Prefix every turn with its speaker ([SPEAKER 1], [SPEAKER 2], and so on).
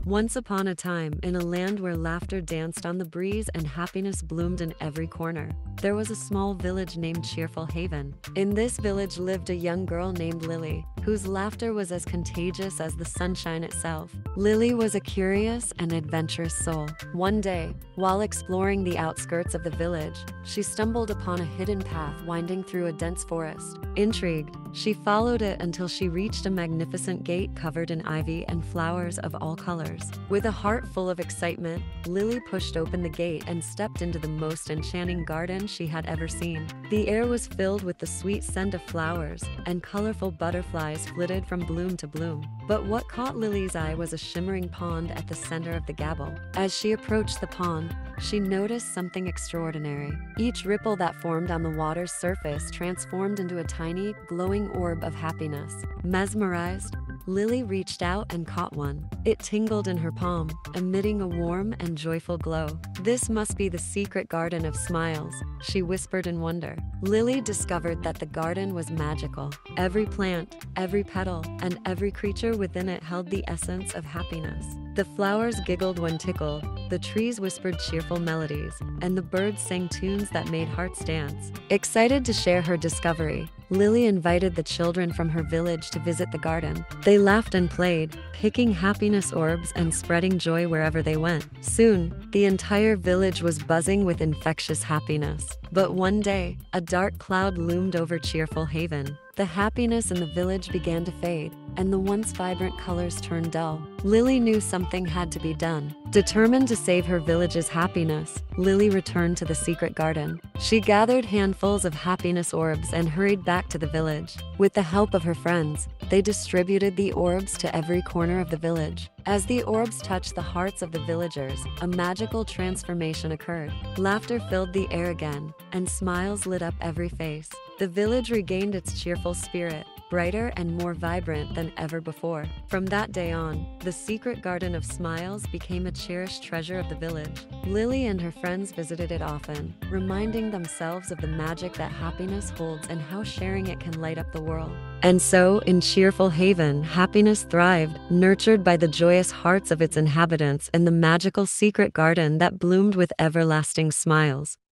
[SPEAKER 1] Once upon a time, in a land where laughter danced on the breeze and happiness bloomed in every corner, there was a small village named Cheerful Haven. In this village lived a young girl named Lily, whose laughter was as contagious as the sunshine itself. Lily was a curious and adventurous soul. One day, while exploring the outskirts of the village, she stumbled upon a hidden path winding through a dense forest. Intrigued, she followed it until she reached a magnificent gate covered in ivy and flowers of all colors. With a heart full of excitement, Lily pushed open the gate and stepped into the most enchanting garden she had ever seen. The air was filled with the sweet scent of flowers, and colorful butterflies flitted from bloom to bloom. But what caught Lily's eye was a shimmering pond at the center of the gabble. As she approached the pond, she noticed something extraordinary. Each ripple that formed on the water's surface transformed into a tiny, glowing orb of happiness. Mesmerized, Lily reached out and caught one. It tingled in her palm, emitting a warm and joyful glow. "This must be the secret garden of smiles," she whispered in wonder. Lily discovered that the garden was magical. Every plant, every petal, and every creature within it held the essence of happiness. The flowers giggled when tickled, the trees whispered cheerful melodies, and the birds sang tunes that made hearts dance. Excited to share her discovery, Lily invited the children from her village to visit the garden. They laughed and played, picking happiness orbs and spreading joy wherever they went. Soon, the entire village was buzzing with infectious happiness. But one day, a dark cloud loomed over Cheerful Haven. The happiness in the village began to fade, and the once vibrant colors turned dull. Lily knew something had to be done. Determined to save her village's happiness, Lily returned to the secret garden. She gathered handfuls of happiness orbs and hurried back to the village. With the help of her friends, they distributed the orbs to every corner of the village. As the orbs touched the hearts of the villagers, a magical transformation occurred. Laughter filled the air again, and smiles lit up every face. The village regained its cheerful spirit, brighter and more vibrant than ever before. From that day on, the secret garden of smiles became a cherished treasure of the village. Lily and her friends visited it often, reminding themselves of the magic that happiness holds and how sharing it can light up the world. And so, in Cheerful Haven, happiness thrived, nurtured by the joyous hearts of its inhabitants in the magical secret garden that bloomed with everlasting smiles.